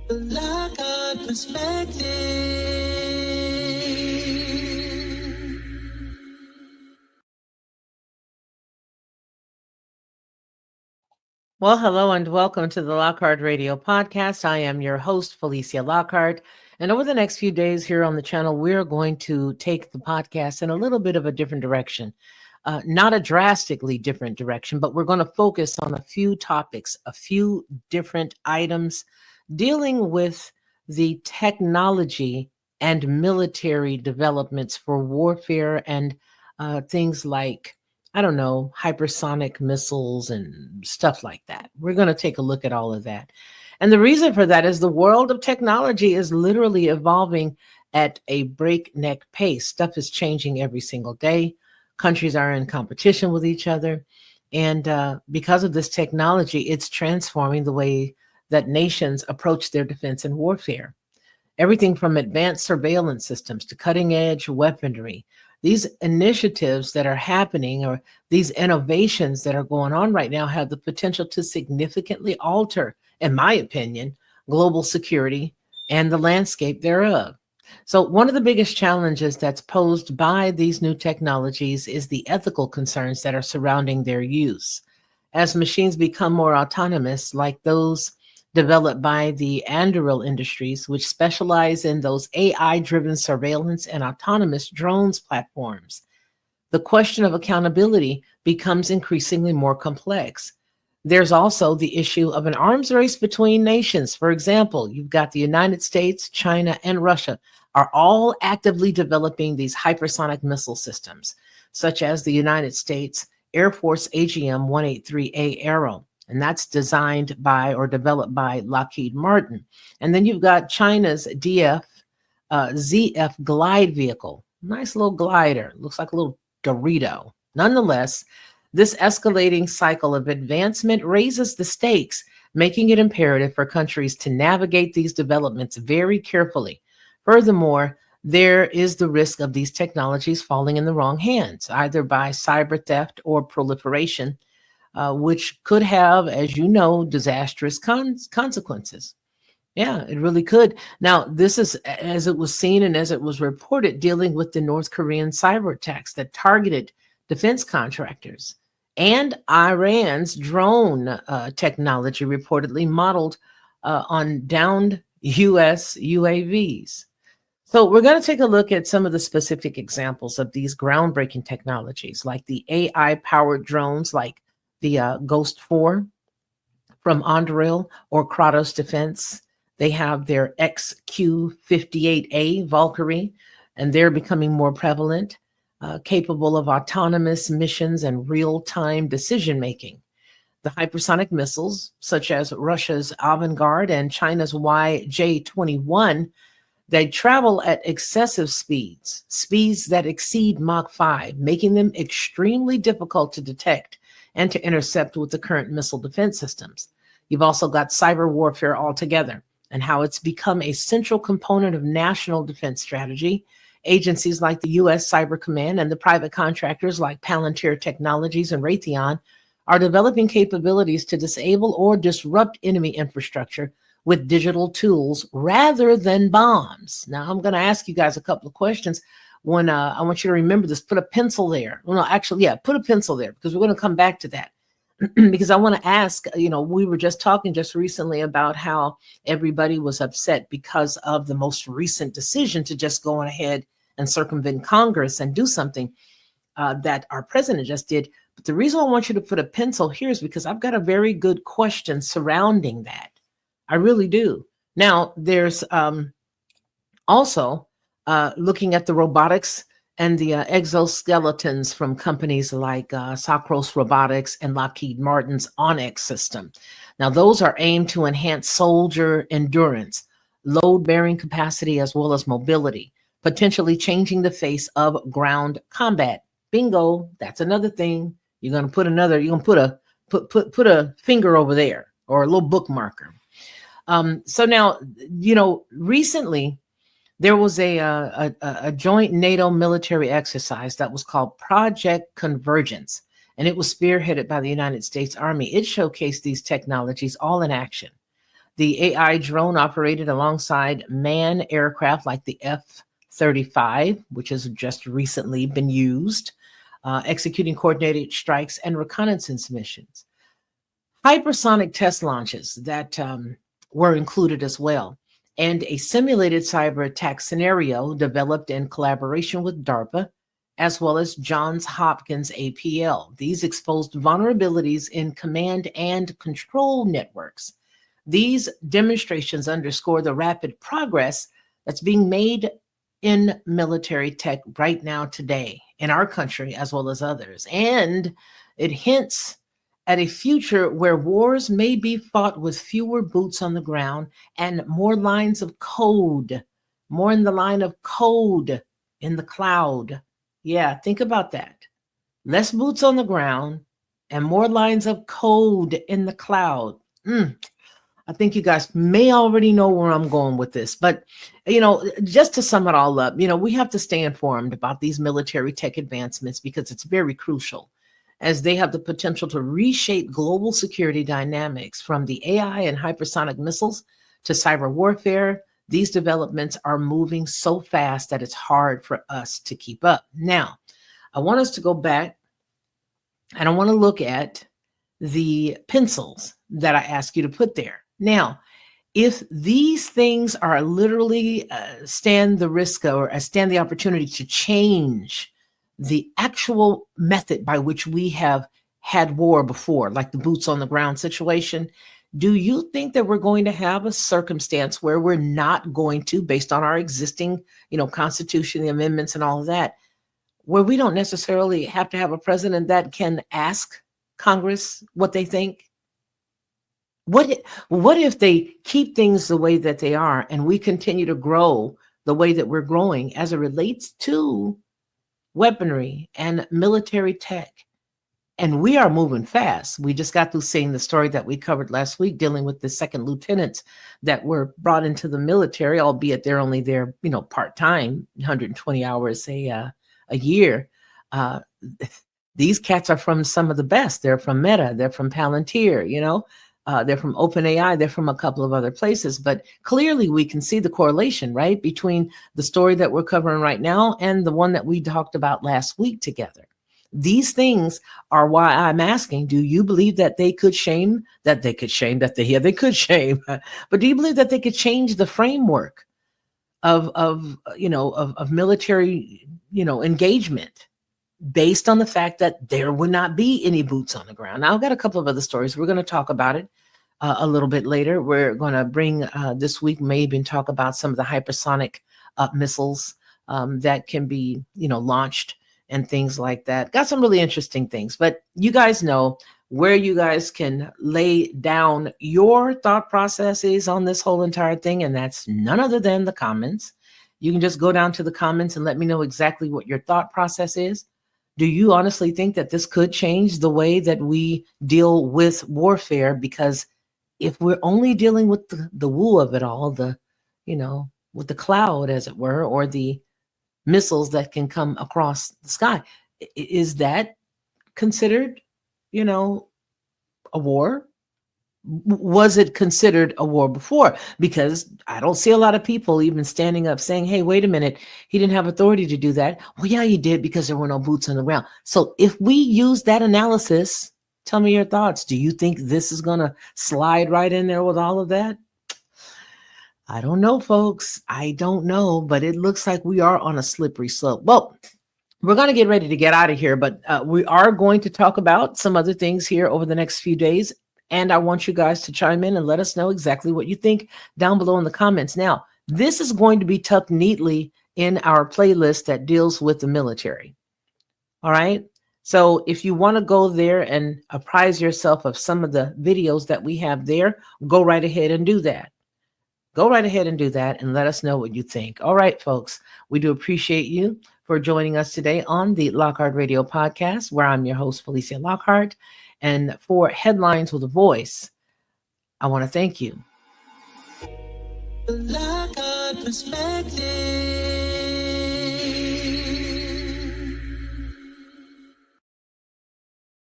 The Lockhart Perspective. Well, hello and welcome to the Lockhart Radio Podcast. I am your host, Felicia Lockhart. And over the next few days here on the channel, we're going to take the podcast in a little bit of a different direction. Not a drastically different direction, but we're going to focus on a few topics, a few different items dealing with the technology and military developments for warfare and things like, I don't know, hypersonic missiles and stuff like that. We're going to take a look at all of that. And the reason for that is the world of technology is literally evolving at a breakneck pace. Stuff is changing every single day. Countries are in competition with each other. And because of this technology, it's transforming the way that nations approach their defense and warfare. Everything from advanced surveillance systems to cutting edge weaponry. These initiatives that are happening or these innovations that are going on right now have the potential to significantly alter, in my opinion, global security and the landscape thereof. So, one of the biggest challenges that's posed by these new technologies is the ethical concerns that are surrounding their use. As machines become more autonomous, like those developed by the Anduril Industries, which specialize in those AI-driven surveillance and autonomous drones platforms, the question of accountability becomes increasingly more complex. There's also the issue of an arms race between nations. For example, you've got the United States, China, and Russia are all actively developing these hypersonic missile systems, such as the United States Air Force AGM-183A Arrow, and that's designed by or developed by Lockheed Martin. And then you've got China's ZF glide vehicle, nice little glider, looks like a little Dorito. Nonetheless, this escalating cycle of advancement raises the stakes, making it imperative for countries to navigate these developments very carefully. Furthermore, there is the risk of these technologies falling in the wrong hands, either by cyber theft or proliferation, which could have, as you know, disastrous consequences. Yeah, it really could. Now, this is, as it was seen and as it was reported, dealing with the North Korean cyber attacks that targeted defense contractors and Iran's drone technology reportedly modeled on downed U.S. UAVs. So we're going to take a look at some of the specific examples of these groundbreaking technologies, like the AI-powered drones like the Ghost 4 from Anduril or Kratos Defense. They have their XQ-58A Valkyrie, and they're becoming more prevalent, capable of autonomous missions and real-time decision-making. The hypersonic missiles, such as Russia's Avangard and China's YJ-21, they travel at excessive speeds that exceed Mach 5, making them extremely difficult to detect and to intercept with the current missile defense systems. You've also got cyber warfare altogether and how it's become a central component of national defense strategy. Agencies like the U.S. Cyber Command and the private contractors like Palantir Technologies and Raytheon are developing capabilities to disable or disrupt enemy infrastructure with digital tools rather than bombs. Now, I'm going to ask you guys a couple of questions. When I want you to remember this, put a pencil there. Well, no, actually, yeah, put a pencil there because we're going to come back to that. Because I want to ask, we were just talking just recently about how everybody was upset because of the most recent decision to just go on ahead and circumvent Congress and do something that our president just did. But the reason I want you to put a pencil here is because I've got a very good question surrounding that. I really do. Now, there's also looking at the robotics and the exoskeletons from companies like Socros Robotics and Lockheed Martin's Onyx system. Now, those are aimed to enhance soldier endurance, load-bearing capacity, as well as mobility, potentially changing the face of ground combat. Bingo, that's another thing. You're going to put a finger over there or a little bookmarker. So now, recently there was a joint NATO military exercise that was called Project Convergence, and it was spearheaded by the United States Army. It showcased these technologies all in action. The AI drone operated alongside manned aircraft like the F-35, which has just recently been used, executing coordinated strikes and reconnaissance missions. Hypersonic test launches that were included as well, and a simulated cyber attack scenario developed in collaboration with DARPA, as well as Johns Hopkins APL. These exposed vulnerabilities in command and control networks. These demonstrations underscore the rapid progress that's being made in military tech right now today in our country as well as others. And it hints at a future where wars may be fought with fewer boots on the ground and more lines of code, more in the line of code in the cloud. Yeah, think about that. Less boots on the ground and more lines of code in the cloud. I think you guys may already know where I'm going with this, but just to sum it all up, we have to stay informed about these military tech advancements because it's very crucial as they have the potential to reshape global security dynamics from the AI and hypersonic missiles to cyber warfare. These developments are moving so fast that it's hard for us to keep up. Now, I want us to go back and I want to look at the pencils that I ask you to put there. Now, if these things are literally stand the risk or stand the opportunity to change the actual method by which we have had war before, like the boots on the ground situation, do you think that we're going to have a circumstance where we're not going to, based on our existing, Constitution, the amendments and all of that, where we don't necessarily have to have a president that can ask Congress what they think? What if they keep things the way that they are and we continue to grow the way that we're growing as it relates to weaponry and military tech? And we are moving fast. We just got through seeing the story that we covered last week dealing with the second lieutenants that were brought into the military, albeit they're only there, part-time, 120 hours a year. These cats are from some of the best. They're from Meta. They're from Palantir, they're from OpenAI. They're from a couple of other places. But clearly we can see the correlation, right, between the story that we're covering right now and the one that we talked about last week together. These things are why I'm asking, do you believe that they could shame, but do you believe that they could change the framework of military, engagement based on the fact that there would not be any boots on the ground? Now, I've got a couple of other stories. We're going to talk about it a little bit later. We're going to bring this week, maybe talk about some of the hypersonic missiles that can be, launched and things like that. Got some really interesting things, but you guys know where you guys can lay down your thought processes on this whole entire thing. And that's none other than the comments. You can just go down to the comments and let me know exactly what your thought process is. Do you honestly think that this could change the way that we deal with warfare? Because if we're only dealing with the woo of it all, with the cloud, as it were, or the missiles that can come across the sky, is that considered, a war? Was it considered a war before? Because I don't see a lot of people even standing up saying, hey, wait a minute, he didn't have authority to do that. Well, yeah, he did because there were no boots on the ground. So if we use that analysis, tell me your thoughts. Do you think this is going to slide right in there with all of that? I don't know, folks. I don't know, but it looks like we are on a slippery slope. Well, we're going to get ready to get out of here, but we are going to talk about some other things here over the next few days. And I want you guys to chime in and let us know exactly what you think down below in the comments. Now, this is going to be tucked neatly in our playlist that deals with the military. All right. So if you want to go there and apprise yourself of some of the videos that we have there, go right ahead and do that. Go right ahead and do that and let us know what you think. All right, folks, we do appreciate you for joining us today on the Lockhart Radio Podcast, where I'm your host, Felicia Lockhart. And for Headlines with a Voice, I want to thank you. The Lockhart Perspective.